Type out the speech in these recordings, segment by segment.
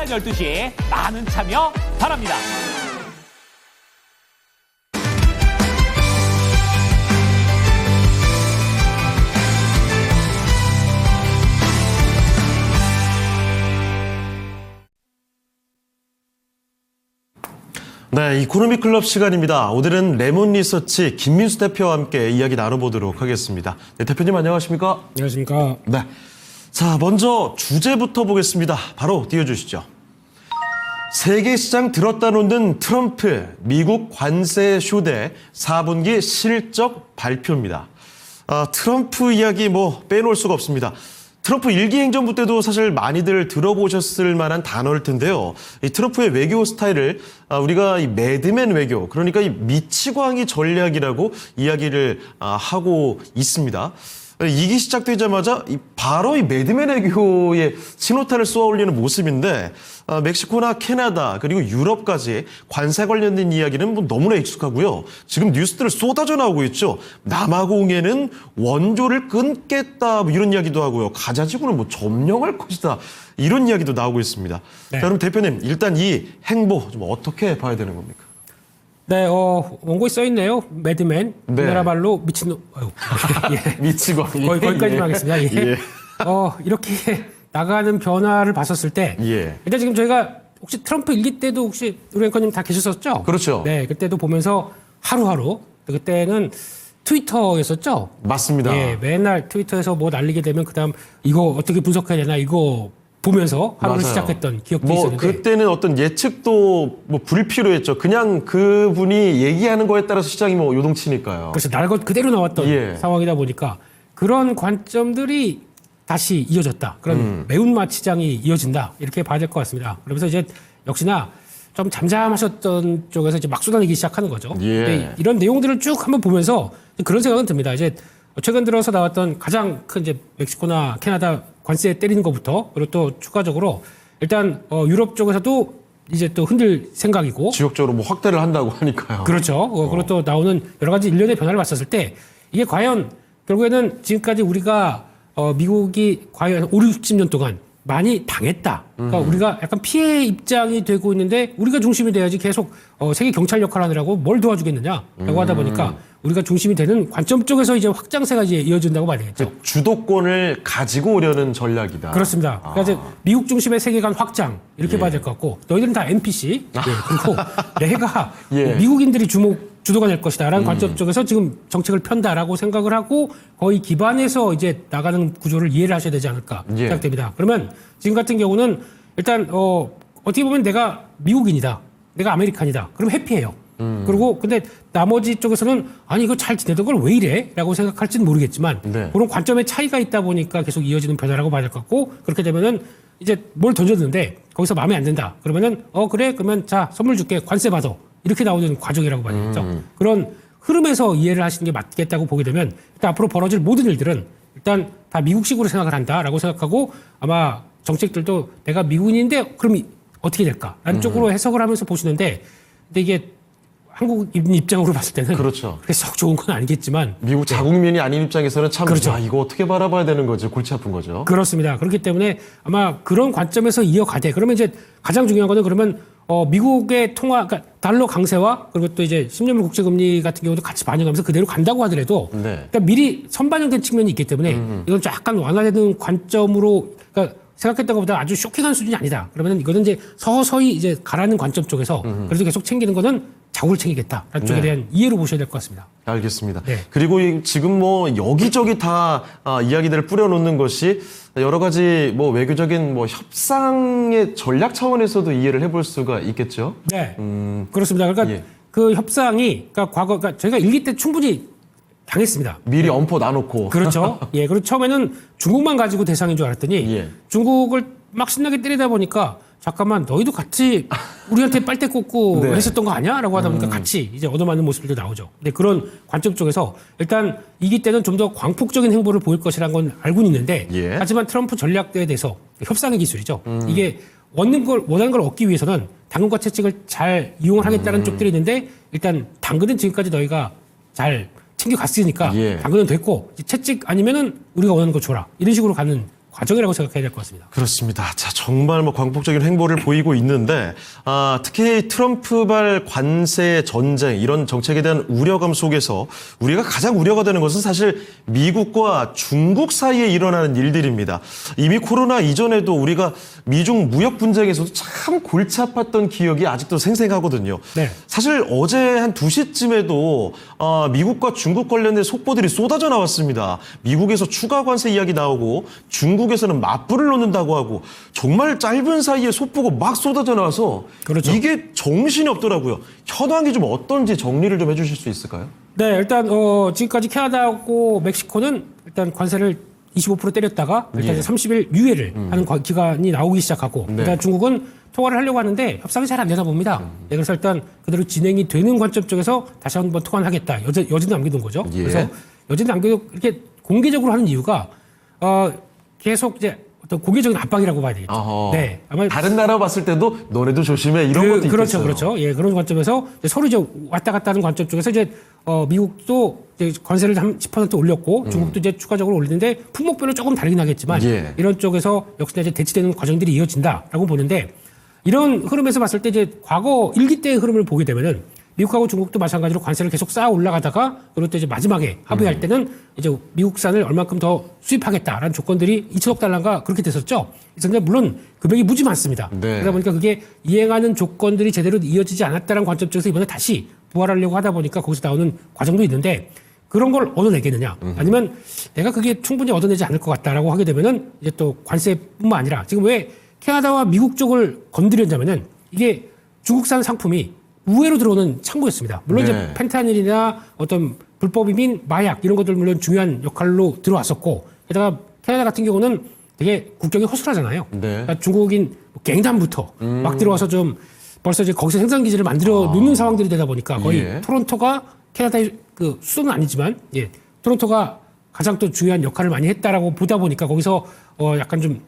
12시 많은 참여 바랍니다. 네, 이코노미 클럽 시간입니다. 오늘은 레몬 리서치 김민수 대표와 함께 이야기 나눠보도록 하겠습니다. 네, 대표님 안녕하십니까? 안녕하십니까? 네. 자, 먼저 주제부터 보겠습니다. 바로 띄워주시죠. 세계 시장 들었다 놓는 트럼프, 미국 관세 쇼대 4분기 실적 발표입니다. 트럼프 이야기 빼놓을 수가 없습니다. 트럼프 일기 행정부 때도 사실 많이들 들어보셨을 만한 단어일 텐데요. 이 트럼프의 외교 스타일을 우리가 이 매드맨 외교, 그러니까 이 미치광이 전략이라고 이야기를 하고 있습니다. 이기 시작되자마자 바로 이 매드맨 외교의 신호탄을 쏘아 올리는 모습인데 멕시코나 캐나다 그리고 유럽까지 관세 관련된 이야기는 너무나 익숙하고요. 지금 뉴스들을 쏟아져 나오고 있죠. 남아공에는 원조를 끊겠다 이런 이야기도 하고요. 가자지구는 점령할 것이다 이런 이야기도 나오고 있습니다. 네. 자, 그럼 대표님 일단 이 행보 좀 어떻게 봐야 되는 겁니까? 네, 원고에 써 있네요. 매드맨. 네. 우리나라 말로 미친놈. 예. 미치광이. 거기까지만 예. 하겠습니다. 예. 예. 이렇게 나가는 변화를 봤었을 때. 예. 일단 지금 저희가 혹시 트럼프 일기 때도 혹시 우리 앵커님 다 계셨었죠? 그렇죠. 네, 그때도 보면서 하루하루. 그때는 트위터였었죠? 맞습니다. 예, 맨날 트위터에서 날리게 되면 그다음 이거 어떻게 분석해야 되나 이거 보면서 하루를 맞아요. 시작했던 기억도 있었는데. 그때는 어떤 예측도 불필요했죠. 그냥 그분이 얘기하는 거에 따라서 시장이 요동치니까요. 그래서 날 것 그대로 나왔던 예. 상황이다 보니까 그런 관점들이 다시 이어졌다. 그런 매운맛 시장이 이어진다. 이렇게 봐야 될 것 같습니다. 그러면서 이제 역시나 좀 잠잠하셨던 쪽에서 이제 막 쏟아내기 시작하는 거죠. 예. 근데 이런 내용들을 쭉 한번 보면서 그런 생각은 듭니다. 이제 최근 들어서 나왔던 가장 큰 이제 멕시코나 캐나다 관세 때리는 것부터 그리고 또 추가적으로 일단 유럽 쪽에서도 이제 또 흔들 생각이고 지역적으로 확대를 한다고 하니까요. 그렇죠. 그리고 또 나오는 여러 가지 일련의 변화를 봤었을 때 이게 과연 결국에는 지금까지 우리가 미국이 과연 5, 60년 동안 많이 당했다. 그러니까 우리가 약간 피해 입장이 되고 있는데 우리가 중심이 돼야지 계속 세계 경찰 역할을 하느라고 뭘 도와주겠느냐라고 하다 보니까 우리가 중심이 되는 관점 쪽에서 이제 확장세가 이제 이어진다고 봐야 되겠죠. 주도권을 가지고 오려는 전략이다. 그렇습니다. 그러니까 이제 미국 중심의 세계관 확장 이렇게 봐야 될 것 같고 너희들은 다 NPC 그리고 내가 예. 미국인들이 주도가 될 것이다라는 관점 쪽에서 지금 정책을 편다라고 생각을 하고 거의 기반에서 이제 나가는 구조를 이해를 하셔야 되지 않을까 예. 생각됩니다. 그러면 지금 같은 경우는 일단 어떻게 보면 내가 미국인이다, 내가 아메리칸이다, 그럼 해피해요. 그리고 근데 나머지 쪽에서는 아니 이거 잘 지내던 걸 왜 이래?라고 생각할지는 모르겠지만 네. 그런 관점의 차이가 있다 보니까 계속 이어지는 변화라고 봐야 될 것 같고 그렇게 되면은 이제 뭘 던졌는데 거기서 마음에 안 든다. 그러면은 그래 그러면 자 선물 줄게 관세 받아 이렇게 나오는 과정이라고 봐야 되겠죠. 그런 흐름에서 이해를 하시는 게 맞겠다고 보게 되면 일단 앞으로 벌어질 모든 일들은 일단 다 미국식으로 생각을 한다라고 생각하고 아마 정책들도 내가 미국인인데 그럼 어떻게 될까라는 쪽으로 해석을 하면서 보시는데 근데 이게 한국 입장으로 봤을 때는 그렇죠. 그렇게 썩 좋은 건 아니겠지만 미국 자국민이 아닌 입장에서는 참 그렇죠. 이거 어떻게 바라봐야 되는 거지 골치 아픈 거죠. 그렇습니다. 그렇기 때문에 아마 그런 관점에서 이어가되 그러면 이제 가장 중요한 거는 그러면 미국의 그러니까 달러 강세와 그리고 또 이제 10년물 국채금리 같은 경우도 같이 반영하면서 그대로 간다고 하더라도 네. 그러니까 미리 선반영된 측면이 있기 때문에 이건 약간 완화되는 관점으로 그러니까 생각했던 것보다 아주 쇼킹한 수준이 아니다. 그러면 이거는 이제 서서히 이제 가라는 관점 쪽에서 그래도 계속 챙기는 거는 자국을 챙기겠다라는 쪽에 네. 대한 이해로 보셔야 될 것 같습니다. 알겠습니다. 네. 그리고 지금 여기저기 다 이야기들을 뿌려놓는 것이 여러 가지 외교적인 협상의 전략 차원에서도 이해를 해볼 수가 있겠죠. 네, 그렇습니다. 그러니까 예. 그 협상이 그러니까 저희가 일기 때 충분히 당했습니다. 미리 엄포 놔놓고. 그렇죠. 예, 그리고 처음에는 중국만 가지고 대상인 줄 알았더니 예. 중국을 막 신나게 때리다 보니까 잠깐만 너희도 같이 우리한테 빨대 꽂고 네. 했었던 거 아니야? 라고 하다 보니까 같이 이제 얻어맞는 모습들도 나오죠. 근데 그런 관점 쪽에서 일단 이기 때는 좀 더 광폭적인 행보를 보일 것이라는 건 알고는 있는데 예. 하지만 트럼프 전략에 대해서 협상의 기술이죠. 이게 원하는 걸 얻기 위해서는 당근과 채찍을 잘 이용을 하겠다는 쪽들이 있는데 일단 당근은 지금까지 너희가 잘 챙겨갔으니까 예. 당근은 됐고 채찍 아니면은 우리가 원하는 거 줘라 이런 식으로 가는 과정이라고 생각해야 될 것 같습니다. 그렇습니다. 자, 정말 뭐 광복적인 행보를 보이고 있는데, 특히 트럼프발 관세 전쟁 이런 정책에 대한 우려감 속에서 우리가 가장 우려가 되는 것은 사실 미국과 중국 사이에 일어나는 일들입니다. 이미 코로나 이전에도 우리가 미중 무역 분쟁에서도 참 골치 아팠던 기억이 아직도 생생하거든요. 네. 사실 어제 한 2시쯤에도 미국과 중국 관련된 속보들이 쏟아져 나왔습니다. 미국에서 추가 관세 이야기 나오고 중국에서는 맞불을 놓는다고 하고 정말 짧은 사이에 속보가 막 쏟아져 나와서 그렇죠. 이게 정신이 없더라고요. 현황이 좀 어떤지 정리를 좀 해주실 수 있을까요? 네, 일단 지금까지 캐나다하고 멕시코는 일단 관세를 25% 때렸다가 일단 예. 30일 유예를 하는 기간이 나오기 시작하고 네. 일단 중국은 통화를 하려고 하는데 협상이 잘 안 되나 봅니다. 네, 그래서 일단 그대로 진행이 되는 관점 쪽에서 다시 한번 통화를 하겠다. 여지는 남겨둔 거죠. 예. 그래서 여지는 남겨두고 이렇게 공개적으로 하는 이유가 계속 이제 어떤 공개적인 압박이라고 봐야 되겠죠. 어허. 네, 아마 다른 나라 봤을 때도 너네도 조심해 이런 것도 있겠어요. 그렇죠, 그렇죠. 예, 그런 관점에서 이제 서로 이제 왔다 갔다 하는 관점 쪽에서 이제 미국도 이제 관세를 한 10% 올렸고 중국도 이제 추가적으로 올리는데 품목별로 조금 다르긴 하겠지만 예. 이런 쪽에서 역시나 이제 대치되는 과정들이 이어진다라고 보는데 이런 흐름에서 봤을 때 이제 과거 일기 때의 흐름을 보게 되면은 미국하고 중국도 마찬가지로 관세를 계속 쌓아 올라가다가 그리고 또 이제 마지막에 합의할 때는 이제 미국산을 얼만큼 더 수입하겠다라는 조건들이 2천억 달러가 그렇게 됐었죠. 그래서 이제 물론 금액이 무지 많습니다. 네. 그러다 보니까 그게 이행하는 조건들이 제대로 이어지지 않았다는 관점 쪽에서 이번에 다시 부활하려고 하다 보니까 거기서 나오는 과정도 있는데 그런 걸 얻어내겠느냐 아니면 내가 그게 충분히 얻어내지 않을 것 같다라고 하게 되면은 이제 또 관세뿐만 아니라 지금 왜 캐나다와 미국 쪽을 건드렸냐면은 이게 중국산 상품이 우회로 들어오는 창구였습니다. 물론 네. 이제 펜타닐이나 어떤 불법이민 마약 이런 것들 물론 중요한 역할로 들어왔었고 게다가 캐나다 같은 경우는 되게 국경이 허술하잖아요. 네. 그러니까 중국인 갱단부터 막 들어와서 좀 벌써 이제 거기서 생산 기지를 만들어 놓는 상황들이 되다 보니까 거의 예. 토론토가 캐나다의 그 수도는 아니지만 예, 토론토가 가장 또 중요한 역할을 많이 했다라고 보다 보니까 거기서 약간 좀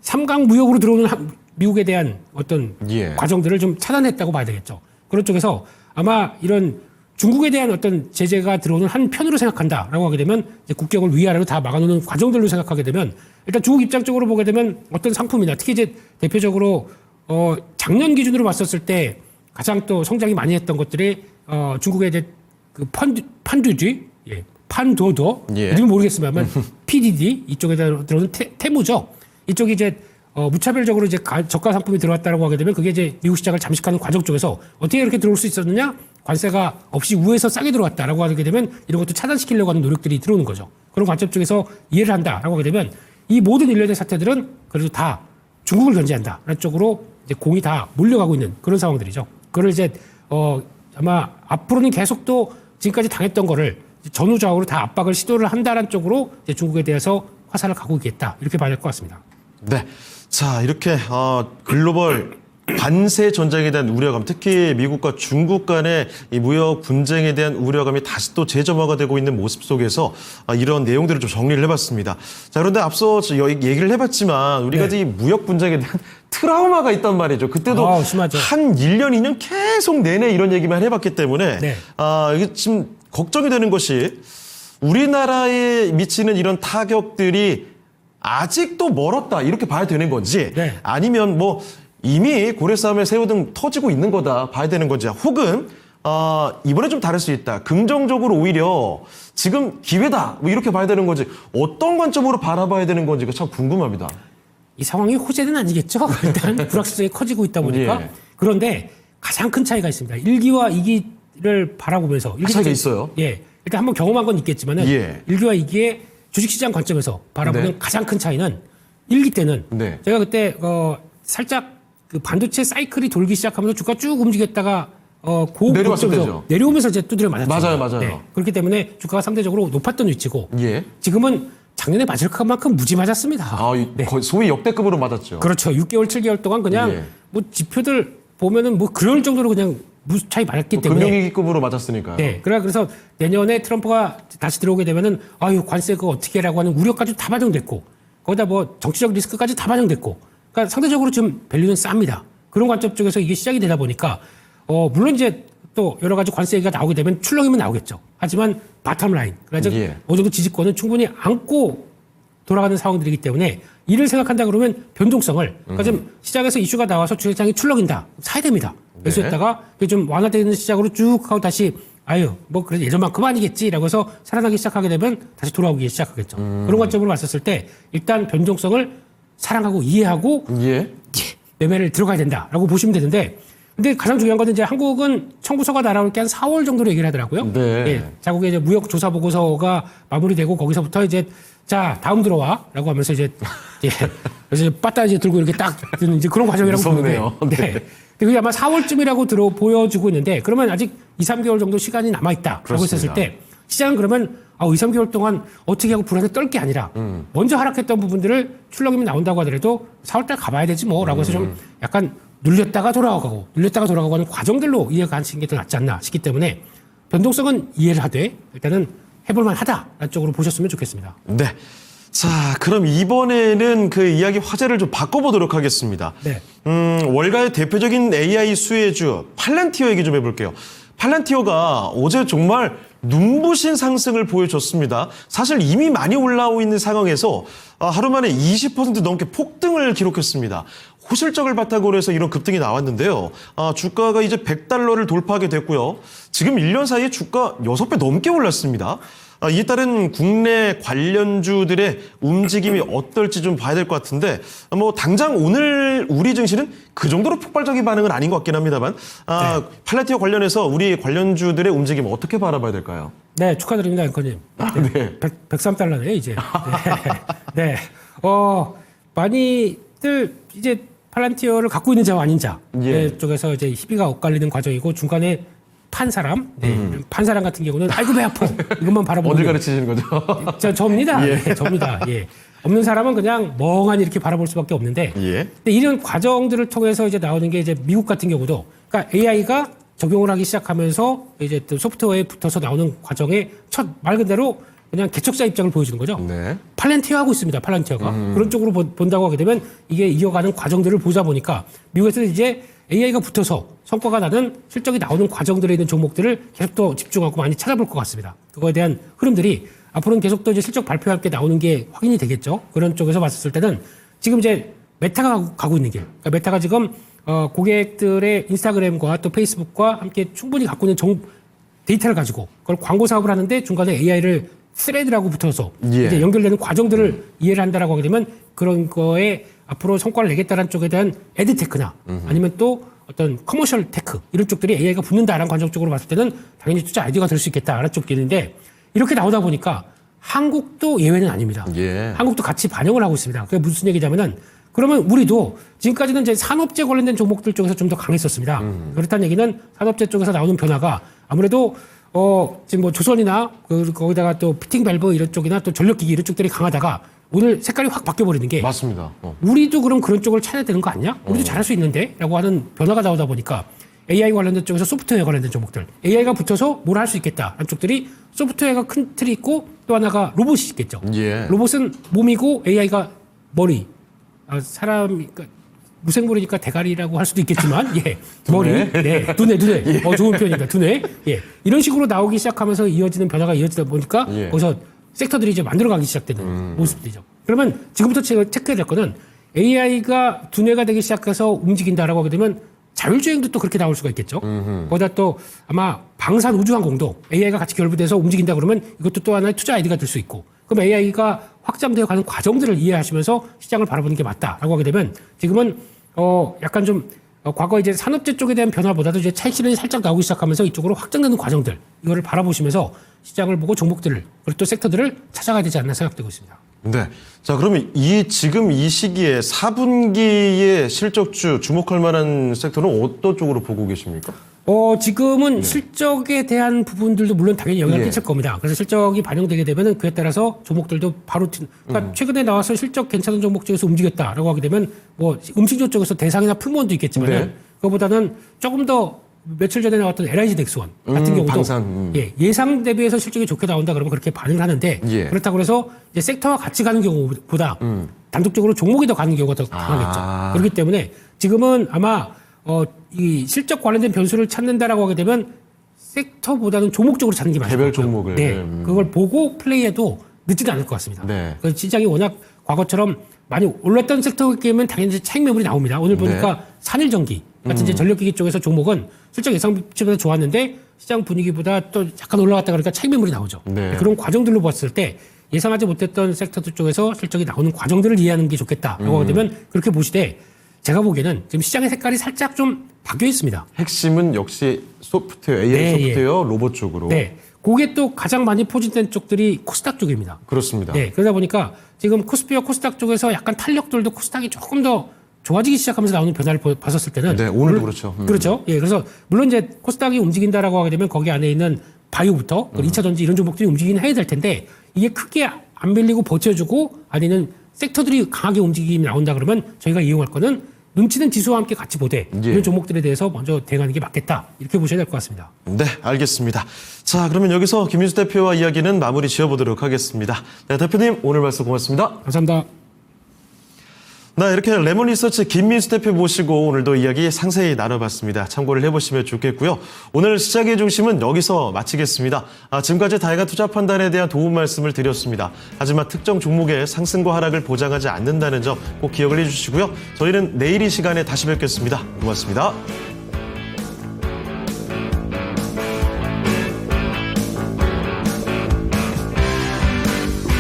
삼강 무역으로 들어오는 미국에 대한 어떤 예. 과정들을 좀 차단했다고 봐야 되겠죠. 그런 쪽에서 아마 이런 중국에 대한 어떤 제재가 들어오는 한 편으로 생각한다라고 하게 되면 이제 국경을 위아래로 다 막아놓는 과정들로 생각하게 되면 일단 중국 입장 쪽으로 보게 되면 어떤 상품이나 특히 이제 대표적으로 작년 기준으로 봤었을 때 가장 또 성장이 많이 했던 것들이 중국의 이제 그 판두쥐, 예, 판도도 예. 이름 모르겠습니다만 PDD 이쪽에 들어오는 테무죠. 이쪽이 이제 무차별적으로 이제 저가 상품이 들어왔다고 하게 되면 그게 이제 미국 시장을 잠식하는 과정 쪽에서 어떻게 이렇게 들어올 수 있었느냐? 관세가 없이 우에서 싸게 들어왔다라고 하게 되면 이런 것도 차단시키려고 하는 노력들이 들어오는 거죠. 그런 관점 쪽에서 이해를 한다라고 하게 되면 이 모든 일련의 사태들은 그래도 다 중국을 견제한다라는 쪽으로 이제 공이 다 몰려가고 있는 그런 상황들이죠. 그걸 이제 아마 앞으로는 계속 또 지금까지 당했던 거를 전후좌우로 다 압박을 시도를 한다라는 쪽으로 이제 중국에 대해서 화살을 가고 있겠다 이렇게 봐야 될 것 같습니다. 네. 자, 이렇게 글로벌 관세 전쟁에 대한 우려감, 특히 미국과 중국 간의 이 무역 분쟁에 대한 우려감이 다시 또 재점화가 되고 있는 모습 속에서 이런 내용들을 좀 정리를 해봤습니다. 자, 그런데 앞서 얘기를 해봤지만 우리가 네. 이 무역 분쟁에 대한 트라우마가 있단 말이죠. 그때도 심하죠. 한 1년, 2년 계속 내내 이런 얘기만 해봤기 때문에 네. 이게 지금 걱정이 되는 것이 우리나라에 미치는 이런 타격들이 아직도 멀었다 이렇게 봐야 되는 건지 네. 아니면 뭐 이미 고래싸움의 새우등 터지고 있는 거다 봐야 되는 건지 혹은 이번에 좀 다를 수 있다 긍정적으로 오히려 지금 기회다 뭐 이렇게 봐야 되는 건지 어떤 관점으로 바라봐야 되는 건지가 참 궁금합니다. 이 상황이 호재는 아니겠죠. 일단 불확실성이 커지고 있다 보니까. 예. 그런데 가장 큰 차이가 있습니다. 1기와 2기를 바라보면서. 차이가 있어요? 예. 일단 한번 경험한 건 있겠지만은 예. 1기와 2기의 주식시장 관점에서 바라보는 네. 가장 큰 차이는 1기 때는 네. 제가 그때 살짝 그 반도체 사이클이 돌기 시작하면서 주가 쭉 움직였다가 내려왔을 때죠. 내려오면서 이제 두드려 맞았죠. 맞아요. 그렇기 때문에 주가가 상대적으로 높았던 위치고 예. 지금은 작년에 맞을 것만큼 무지 맞았습니다. 거의 소위 역대급으로 맞았죠. 그렇죠. 6개월, 7개월 동안 그냥 예. 뭐 지표들 보면은 뭐 그럴 정도로 그냥 무차히 맞았기 때문에. 금융위기급으로 맞았으니까요. 네. 그래서 내년에 트럼프가 다시 들어오게 되면은 관세 그거 어떻게 하라고 하는 우려까지 다 반영됐고 거기다 뭐 정치적 리스크까지 다 반영됐고 그러니까 상대적으로 지금 밸류는 쌉니다. 그런 관점 쪽에서 이게 시작이 되다 보니까 물론 이제 또 여러 가지 관세 얘기가 나오게 되면 출렁이면 나오겠죠. 하지만 바텀 라인 그래서 예. 어느 정도 지지권은 충분히 안고 돌아가는 상황들이기 때문에 이를 생각한다 그러면 변동성을 그러니까 좀 시장에서 이슈가 나와서 주식시장이 출렁인다. 사야 됩니다. 매수했다가 좀 완화되는 시장으로 쭉 하고 다시 아유 뭐 그래도 예전만큼 아니겠지라고 해서 살아나기 시작하게 되면 다시 돌아오기 시작하겠죠. 그런 관점으로 봤었을 때 일단 변동성을 사랑하고 이해하고 예. 매매를 들어가야 된다라고 보시면 되는데 근데 가장 중요한 건 이제 한국은 청구서가 날아올 게 한 4월 정도로 얘기를 하더라고요. 네. 예, 자국의 이제 무역 조사 보고서가 마무리되고 거기서부터 이제 자 다음 들어와라고 하면서 이제 그래서 빠따 이제 들고 이렇게 딱 드는 이제 그런 과정이라고 보는데. 무섭네요. 네. 근데 그게 아마 4월쯤이라고 보여주고 있는데 그러면 아직 2, 3개월 정도 시간이 남아 있다라고 했었을 때 시장은 그러면 2, 3개월 동안 어떻게 하고 불안에 떨 게 아니라 먼저 하락했던 부분들을 출렁임이 나온다고 하더라도 4월달 가봐야 되지 뭐라고 해서 좀 약간 눌렸다가 돌아가고 하는 과정들로 이해가 가시는 게 더 낫지 않나 싶기 때문에 변동성은 이해를 하되 일단은 해볼만 하다라는 쪽으로 보셨으면 좋겠습니다. 네. 자, 그럼 이번에는 그 이야기 화제를 좀 바꿔보도록 하겠습니다. 네. 월가의 대표적인 AI 수혜주 팔란티어 얘기 좀 해볼게요. 팔란티어가 어제 정말 눈부신 상승을 보여줬습니다. 사실 이미 많이 올라오고 있는 상황에서 하루 만에 20% 넘게 폭등을 기록했습니다. 호실적을 바탕으로 해서 이런 급등이 나왔는데요. 주가가 이제 100달러를 돌파하게 됐고요. 지금 1년 사이에 주가 6배 넘게 올랐습니다. 이에 따른 국내 관련주들의 움직임이 어떨지 좀 봐야 될 것 같은데 뭐 당장 오늘 우리 증시는 그 정도로 폭발적인 반응은 아닌 것 같긴 합니다만 팔란티어 관련해서 우리 관련주들의 움직임 어떻게 바라봐야 될까요? 네, 축하드립니다, 앵커님. 네. 103달러네, 이제. 네. 많이들 이제 팔란티어를 갖고 있는 자와 아닌 자 쪽에서 이제 희비가 엇갈리는 과정이고 중간에 판 사람 같은 경우는 아이고 배 아파 이것만 바라보는 어딜 가르치시는 거죠? 저입니다. 예, 저입니다. 예. 없는 사람은 그냥 멍하니 이렇게 바라볼 수밖에 없는데 예. 근데 이런 과정들을 통해서 이제 나오는 게 이제 미국 같은 경우도 그러니까 AI가 적용을 하기 시작하면서 이제 또 소프트웨어에 붙어서 나오는 과정의 첫 말 그대로 그냥 개척자 입장을 보여주는 거죠. 네. 팔란티어 하고 있습니다. 팔란티어가 그런 쪽으로 본다고 하게 되면 이게 이어가는 과정들을 보다 보니까 미국에서는 이제 AI가 붙어서 성과가 나는 실적이 나오는 과정들에 있는 종목들을 계속 더 집중하고 많이 찾아볼 것 같습니다. 그거에 대한 흐름들이 앞으로는 계속 또 이제 실적 발표와 함께 나오는 게 확인이 되겠죠. 그런 쪽에서 봤을 때는 지금 이제 메타가 가고 있는 길. 그러니까 메타가 지금 고객들의 인스타그램과 또 페이스북과 함께 충분히 갖고 있는 데이터를 가지고 그걸 광고 사업을 하는데 중간에 AI를 스레드라고 붙어서 이제 연결되는 과정들을 이해를 한다라고 하게 되면 그런 거에 앞으로 성과를 내겠다는 쪽에 대한 에드테크나 아니면 또 어떤 커머셜 테크 이런 쪽들이 AI가 붙는다라는 관점 쪽으로 봤을 때는 당연히 투자 아이디어가 될 수 있겠다라는 쪽인데 이렇게 나오다 보니까 한국도 예외는 아닙니다. 한국도 같이 반영을 하고 있습니다. 그게 무슨 얘기냐면은 그러면 우리도 지금까지는 이제 산업재 관련된 종목들 쪽에서 좀 더 강했었습니다. 그렇다는 얘기는 산업재 쪽에서 나오는 변화가 아무래도 지금 뭐 조선이나 거기다가 또 피팅 밸브 이런 쪽이나 또 전력기기 이런 쪽들이 강하다가 오늘 색깔이 확 바뀌어버리는 게 맞습니다. 우리도 그럼 그런 쪽을 찾아야 되는 거 아니야? 우리도 잘할 수 있는데? 라고 하는 변화가 나오다 보니까 AI 관련된 쪽에서 소프트웨어 관련된 종목들 AI가 붙어서 뭘 할 수 있겠다 하는 쪽들이 소프트웨어가 큰 틀이 있고 또 하나가 로봇이 있겠죠. 로봇은 몸이고 AI가 머리 사람이 그러니까 무생물이니까 대가리라고 할 수도 있겠지만 머리 두뇌 좋은 표현이니까 두뇌 이런 식으로 나오기 시작하면서 이어지는 변화가 이어지다 보니까 거기서 섹터들이 이제 만들어가기 시작되는 모습들이죠. 그러면 지금부터 체크해야 될 거는 AI가 두뇌가 되기 시작해서 움직인다라고 하게 되면 자율주행도 또 그렇게 나올 수가 있겠죠. 거기다 또 아마 방산 우주항공도 AI가 같이 결부돼서 움직인다 그러면 이것도 또 하나의 투자 아이디가 될 수 있고 그럼 AI가 확장되어 가는 과정들을 이해하시면서 시장을 바라보는 게 맞다라고 하게 되면 지금은 약간 좀 과거 이제 산업재 쪽에 대한 변화보다도 이제 차익실현이 살짝 나오기 시작하면서 이쪽으로 확장되는 과정들 이거를 바라보시면서 시장을 보고 종목들을 그리고 또 섹터들을 찾아가야 되지 않나 생각되고 있습니다. 네. 자, 그러면 지금 이 시기에 4분기의 실적주 주목할 만한 sektor은 어떤 쪽으로 보고 계십니까? 지금은 실적에 대한 부분들도 물론 당연히 영향을 끼칠 겁니다. 그래서 실적이 반영되게 되면은 그에 따라서 종목들도 바로 그러니까 최근에 나와서 실적 괜찮은 종목 중에서 움직였다라고 하게 되면 뭐 음식료 쪽에서 대상이나 풀무원도 있겠지만은 그거보다는 조금 더 며칠 전에 나왔던 LIG 덱스원 같은 경우도 방산, 예상 대비해서 실적이 좋게 나온다 그러면 그렇게 반응을 하는데 그렇다고 해서 이제 섹터와 같이 가는 경우보다 단독적으로 종목이 더 가는 경우가 더 강하겠죠. 그렇기 때문에 지금은 아마 이 실적 관련된 변수를 찾는다라고 하게 되면 섹터보다는 종목적으로 찾는 게 맞아요. 개별 종목을. 그걸 보고 플레이해도 늦지는 않을 것 같습니다. 네. 그 시장이 워낙 과거처럼 많이 올랐던 섹터이면 당연히 차익 매물이 나옵니다. 오늘 보니까 산일전기 같은 이제 전력기기 쪽에서 종목은 실적 예상치보다 좋았는데 시장 분위기보다 또 약간 올라갔다 그러니까 차익 매물이 나오죠. 네. 그런 과정들로 봤을 때 예상하지 못했던 섹터들 쪽에서 실적이 나오는 과정들을 이해하는 게 좋겠다라고 하게 되면 그렇게 보시되 제가 보기에는 지금 시장의 색깔이 살짝 좀 바뀌어 있습니다. 핵심은 역시 소프트웨어, AI 네, 소프트웨어, 로봇 쪽으로. 네. 그게 또 가장 많이 포진된 쪽들이 코스닥 쪽입니다. 그렇습니다. 네. 그러다 보니까 지금 코스피와 코스닥 쪽에서 약간 탄력들도 코스닥이 조금 더 좋아지기 시작하면서 나오는 변화를 봤었을 때는. 네, 오늘도 그렇죠. 그렇죠. 예. 그래서 물론 이제 코스닥이 움직인다라고 하게 되면 거기 안에 있는 바이오부터 2차 전지 이런 종목들이 움직이긴 해야 될 텐데 이게 크게 안 밀리고 버텨주고 아니면 섹터들이 강하게 움직임이 나온다 그러면 저희가 이용할 거는 눈치는 지수와 함께 같이 보되 예. 이런 종목들에 대해서 먼저 대응하는 게 맞겠다. 이렇게 보셔야 될 것 같습니다. 네, 알겠습니다. 자, 그러면 여기서 김민수 대표와 이야기는 마무리 지어보도록 하겠습니다. 네, 대표님 오늘 말씀 고맙습니다. 감사합니다. 네, 이렇게 레몬 리서치 김민수 대표 모시고 오늘도 이야기 상세히 나눠봤습니다. 참고를 해보시면 좋겠고요. 오늘 시작의 중심은 여기서 마치겠습니다. 지금까지 다양한 투자 판단에 대한 도움 말씀을 드렸습니다. 하지만 특정 종목의 상승과 하락을 보장하지 않는다는 점 꼭 기억을 해주시고요. 저희는 내일 이 시간에 다시 뵙겠습니다. 고맙습니다.